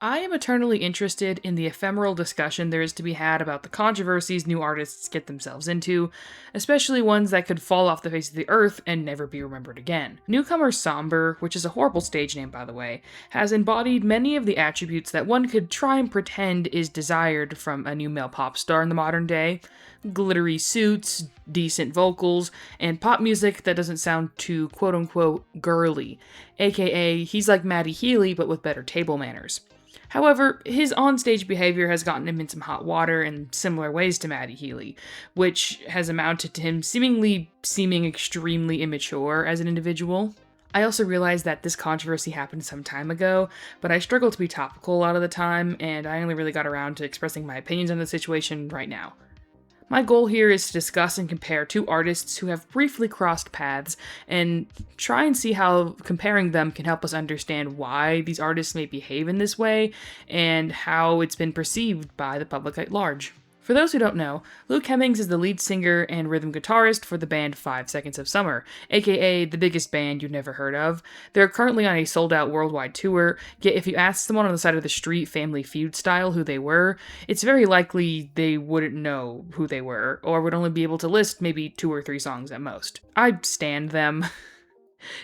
I am eternally interested in the ephemeral discussion there is to be had about the controversies new artists get themselves into, especially ones that could fall off the face of the earth and never be remembered again. Newcomer Sombr, which is a horrible stage name by the way, has embodied many of the attributes that one could try and pretend is desired from a new male pop star in the modern day. Glittery suits, decent vocals, and pop music that doesn't sound too quote-unquote girly, aka he's like Matty Healy but with better table manners. However, his onstage behavior has gotten him in some hot water in similar ways to Matty Healy, which has amounted to him seeming extremely immature as an individual. I also realized that this controversy happened some time ago, but I struggle to be topical a lot of the time, and I only really got around to expressing my opinions on the situation right now. My goal here is to discuss and compare two artists who have briefly crossed paths and try and see how comparing them can help us understand why these artists may behave in this way and how it's been perceived by the public at large. For those who don't know, Luke Hemmings is the lead singer and rhythm guitarist for the band 5 Seconds of Summer, aka the biggest band you've never heard of. They're currently on a sold-out worldwide tour, yet if you ask someone on the side of the street Family Feud style who they were, it's very likely they wouldn't know who they were, or would only be able to list maybe 2 or 3 songs at most. I stand them.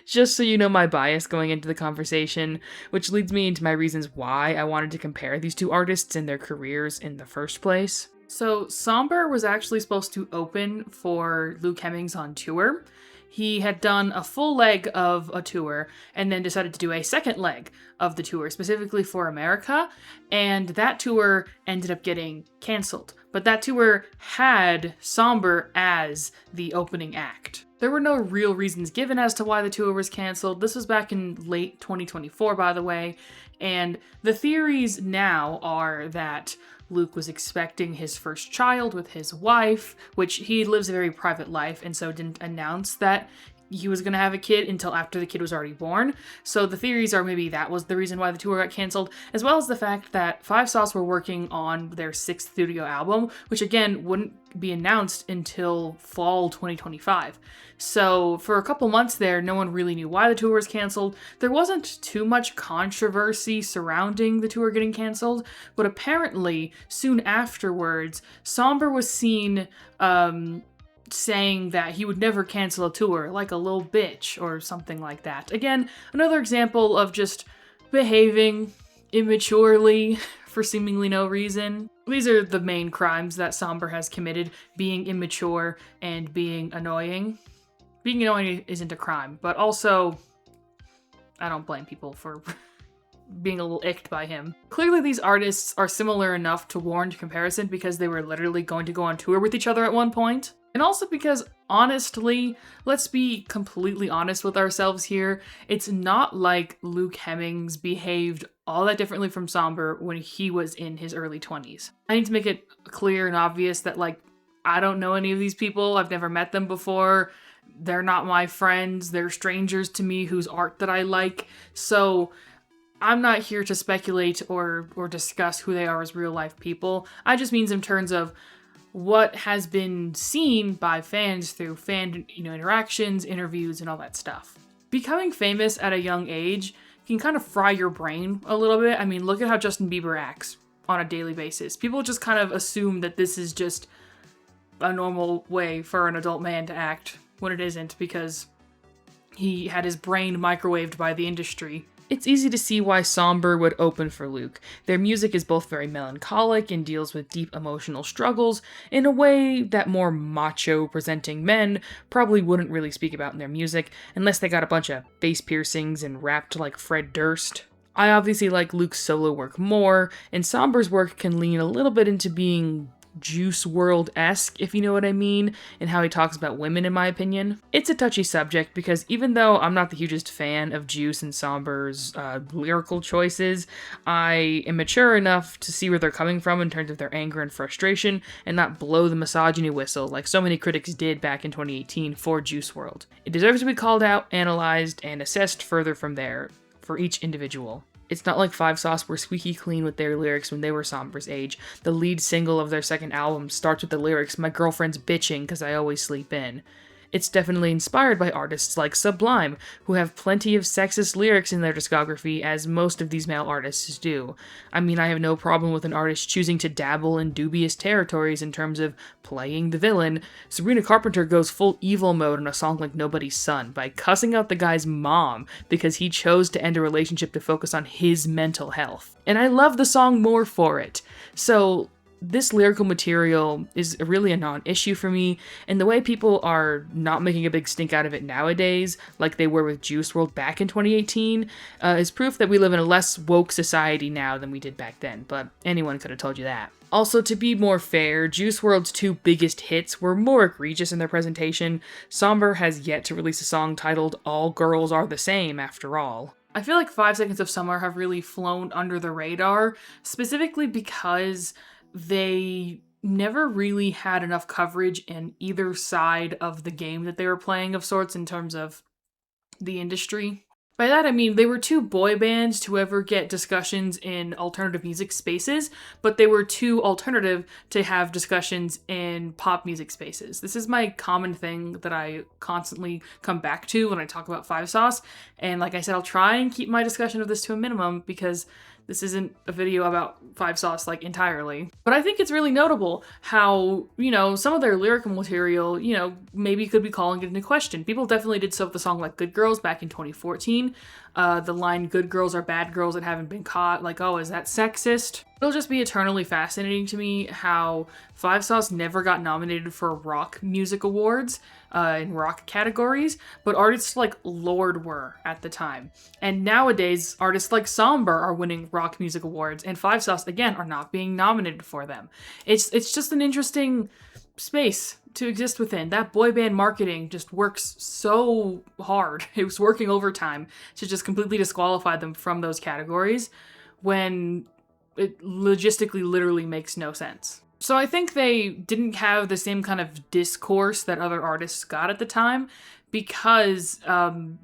Just so you know my bias going into the conversation, which leads me into my reasons why I wanted to compare these two artists and their careers in the first place. So, Sombr was actually supposed to open for Luke Hemmings on tour. He had done a full leg of a tour and then decided to do a second leg of the tour, specifically for America, and that tour ended up getting cancelled. But that tour had Sombr as the opening act. There were no real reasons given as to why the tour was cancelled. This was back in late 2024, by the way, and the theories now are that Luke was expecting his first child with his wife, which he lives a very private life and so didn't announce that he was going to have a kid until after the kid was already born. So the theories are maybe that was the reason why the tour got canceled, as well as the fact that Five Sauce were working on their 6th studio album, which again wouldn't be announced until fall 2025. So for a couple months there, no one really knew why the tour was canceled. There wasn't too much controversy surrounding the tour getting canceled, but apparently soon afterwards, Sombr was seen saying that he would never cancel a tour, like a little bitch or something like that. Again, another example of just behaving immaturely for seemingly no reason. These are the main crimes that Sombr has committed: being immature and being annoying. Being annoying isn't a crime, but also, I don't blame people for being a little icked by him. Clearly these artists are similar enough to warrant comparison because they were literally going to go on tour with each other at one point. And also because, honestly, let's be completely honest with ourselves here, it's not like Luke Hemmings behaved all that differently from Sombr when he was in his early 20s. I need to make it clear and obvious that, I don't know any of these people, I've never met them before, they're not my friends, they're strangers to me whose art that I like, so I'm not here to speculate or discuss who they are as real life people. I just mean in terms of what has been seen by fans through fan interactions, interviews, and all that stuff. Becoming famous at a young age can kind of fry your brain a little bit. I mean, look at how Justin Bieber acts on a daily basis. People just kind of assume that this is just a normal way for an adult man to act when it isn't, because he had his brain microwaved by the industry. It's easy to see why Sombr would open for Luke. Their music is both very melancholic and deals with deep emotional struggles in a way that more macho-presenting men probably wouldn't really speak about in their music, unless they got a bunch of face piercings and rapped like Fred Durst. I obviously like Luke's solo work more, and Sombr's work can lean a little bit into being Juice WRLD-esque, if you know what I mean, and how he talks about women, in my opinion. It's a touchy subject because even though I'm not the hugest fan of Juice and Sombr's lyrical choices, I am mature enough to see where they're coming from in terms of their anger and frustration and not blow the misogyny whistle like so many critics did back in 2018 for Juice WRLD. It deserves to be called out, analyzed, and assessed further from there for each individual. It's not like Five Sauce were squeaky clean with their lyrics when they were Sombr's age. The lead single of their second album starts with the lyrics, "My girlfriend's bitching 'cause I always sleep in." It's definitely inspired by artists like Sublime, who have plenty of sexist lyrics in their discography, as most of these male artists do. I mean, I have no problem with an artist choosing to dabble in dubious territories in terms of playing the villain. Sabrina Carpenter goes full evil mode in a song like Nobody's Son by cussing out the guy's mom because he chose to end a relationship to focus on his mental health. And I love the song more for it. So this lyrical material is really a non-issue for me, and the way people are not making a big stink out of it nowadays, like they were with Juice WRLD back in 2018, is proof that we live in a less woke society now than we did back then, but anyone could have told you that. Also, to be more fair, Juice WRLD's two biggest hits were more egregious in their presentation. Sombr has yet to release a song titled All Girls Are the Same, after all. I feel like 5 Seconds of Summer have really flown under the radar, specifically because they never really had enough coverage in either side of the game that they were playing of sorts in terms of the industry. By that I mean they were two boy bands to ever get discussions in alternative music spaces, but they were too alternative to have discussions in pop music spaces. This is my common thing that I constantly come back to when I talk about Five Sauce, and like I said, I'll try and keep my discussion of this to a minimum because this isn't a video about Five Sauce, like, entirely. But I think it's really notable how, some of their lyrical material, maybe could be calling it into question. People definitely did so with the song like Good Girls back in 2014. The line, good girls are bad girls that haven't been caught, like, oh, is that sexist? It'll just be eternally fascinating to me how Five Sauce never got nominated for rock music awards in rock categories, but artists like Lorde were at the time. And nowadays, artists like Sombr are winning rock music awards, and Five Sauce, again, are not being nominated for them. It's just an interesting space to exist within. That boy band marketing just works so hard. It was working overtime to just completely disqualify them from those categories when it logistically literally makes no sense. So I think they didn't have the same kind of discourse that other artists got at the time because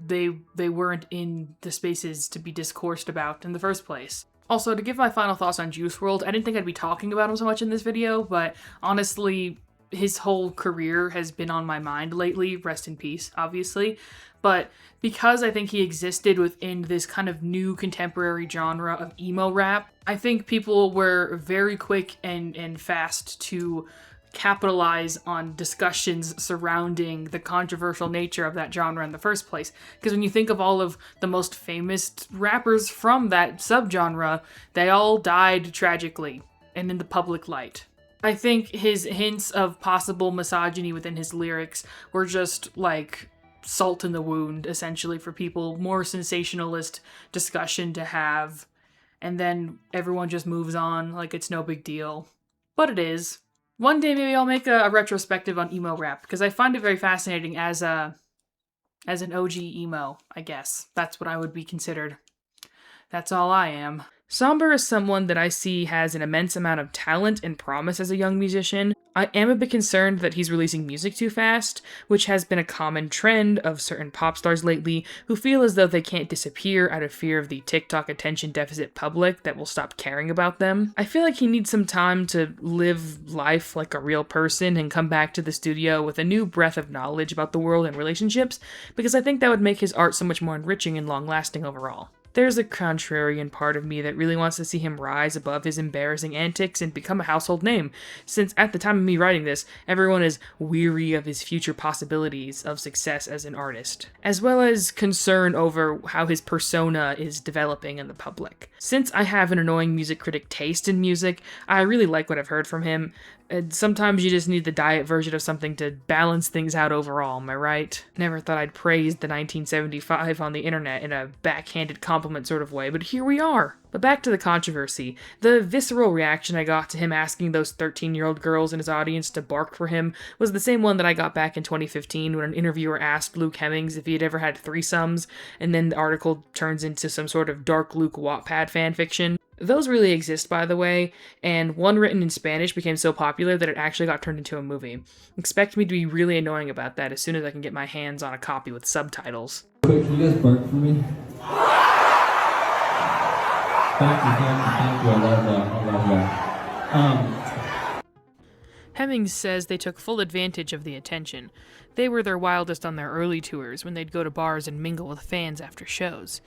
they weren't in the spaces to be discoursed about in the first place. Also, to give my final thoughts on Juice WRLD, I didn't think I'd be talking about him so much in this video, but honestly, his whole career has been on my mind lately. Rest in peace, obviously. But because I think he existed within this kind of new contemporary genre of emo rap, I think people were very quick and fast to capitalize on discussions surrounding the controversial nature of that genre in the first place. Because when you think of all of the most famous rappers from that subgenre, they all died tragically and in the public light. I think his hints of possible misogyny within his lyrics were just like salt in the wound, essentially, for people, more sensationalist discussion to have, and then everyone just moves on like it's no big deal. But it is. One day maybe I'll make a retrospective on emo rap, because I find it very fascinating as an OG emo, I guess. That's what I would be considered. That's all I am. Sombr is someone that I see has an immense amount of talent and promise as a young musician. I am a bit concerned that he's releasing music too fast, which has been a common trend of certain pop stars lately who feel as though they can't disappear out of fear of the TikTok attention deficit public that will stop caring about them. I feel like he needs some time to live life like a real person and come back to the studio with a new breath of knowledge about the world and relationships, because I think that would make his art so much more enriching and long-lasting overall. There's a contrarian part of me that really wants to see him rise above his embarrassing antics and become a household name, since at the time of me writing this, everyone is weary of his future possibilities of success as an artist, as well as concern over how his persona is developing in the public. Since I have an annoying music critic taste in music, I really like what I've heard from him. Sometimes you just need the diet version of something to balance things out overall, am I right? Never thought I'd praise the 1975 on the internet in a backhanded compliment sort of way, but here we are. But back to the controversy. The visceral reaction I got to him asking those 13-year-old girls in his audience to bark for him was the same one that I got back in 2015 when an interviewer asked Luke Hemmings if he had ever had threesomes, and then the article turns into some sort of Dark Luke Wattpad fanfiction. Those really exist, by the way, and one written in Spanish became so popular that it actually got turned into a movie. Expect me to be really annoying about that as soon as I can get my hands on a copy with subtitles. Quick, can you guys bark for me? Thank you, I love that. Hemmings says they took full advantage of the attention. They were their wildest on their early tours, when they'd go to bars and mingle with fans after shows.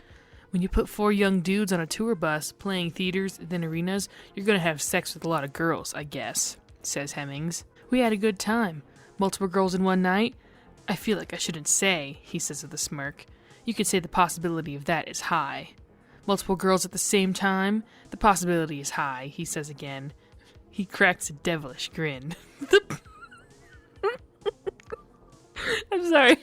When you put 4 young dudes on a tour bus, playing theaters, then arenas, you're gonna have sex with a lot of girls, I guess, says Hemmings. We had a good time. Multiple girls in one night? I feel like I shouldn't say, he says with a smirk. You could say the possibility of that is high. Multiple girls at the same time? The possibility is high, he says again. He cracks a devilish grin. I'm sorry.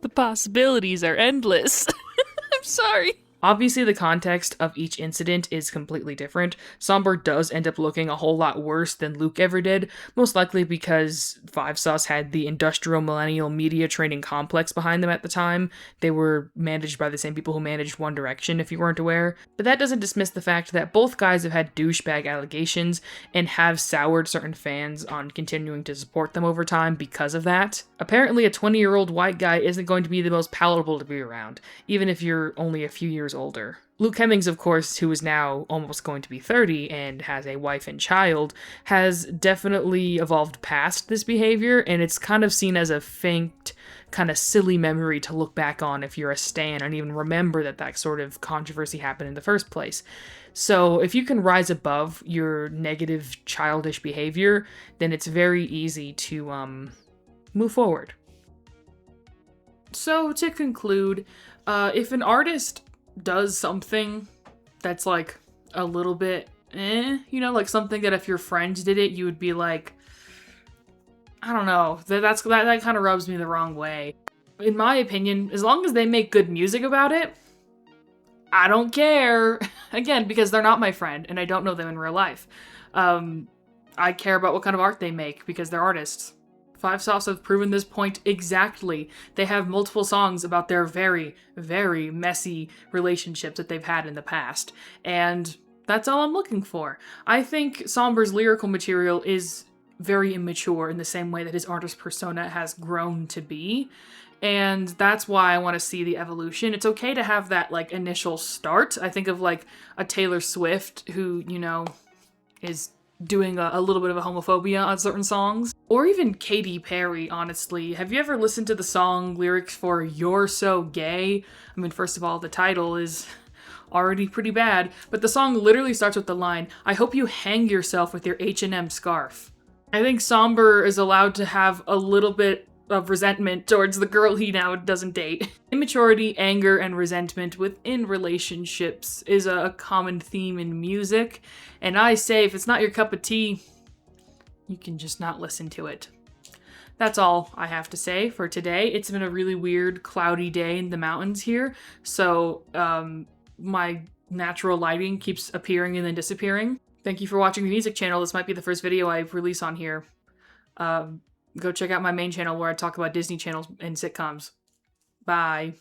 The possibilities are endless. I'm sorry. Obviously, the context of each incident is completely different. Sombr does end up looking a whole lot worse than Luke ever did, most likely because 5sauce had the industrial millennial media training complex behind them at the time. They were managed by the same people who managed One Direction, if you weren't aware. But that doesn't dismiss the fact that both guys have had douchebag allegations and have soured certain fans on continuing to support them over time because of that. Apparently, a 20-year-old white guy isn't going to be the most palatable to be around, even if you're only a few years older. Luke Hemmings, of course, who is now almost going to be 30 and has a wife and child, has definitely evolved past this behavior, and it's kind of seen as a faint, kind of silly memory to look back on if you're a stan and even remember that that sort of controversy happened in the first place. So if you can rise above your negative, childish behavior, then it's very easy to move forward. So to conclude, if an artist does something that's like a little bit like something that if your friends did it, you would be like, I don't know, that kind of rubs me the wrong way. In my opinion, as long as they make good music about it, I don't care. Again, because they're not my friend and I don't know them in real life. I care about what kind of art they make because they're artists. 5sauce have proven this point exactly. They have multiple songs about their very, very messy relationships that they've had in the past. And that's all I'm looking for. I think Sombr's lyrical material is very immature in the same way that his artist persona has grown to be. And that's why I want to see the evolution. It's okay to have that, like, initial start. I think of, like, a Taylor Swift who, is doing a little bit of a homophobia on certain songs. Or even Katy Perry, honestly. Have you ever listened to the song lyrics for You're So Gay? I mean, first of all, the title is already pretty bad, but the song literally starts with the line, I hope you hang yourself with your H&M scarf. I think Sombr is allowed to have a little bit of resentment towards the girl he now doesn't date. Immaturity, anger, and resentment within relationships is a common theme in music, and I say if it's not your cup of tea, you can just not listen to it. That's all I have to say for today. It's been a really weird, cloudy day in the mountains here, so my natural lighting keeps appearing and then disappearing. Thank you for watching the music channel. This might be the first video I release on here. Go check out my main channel where I talk about Disney channels and sitcoms. Bye.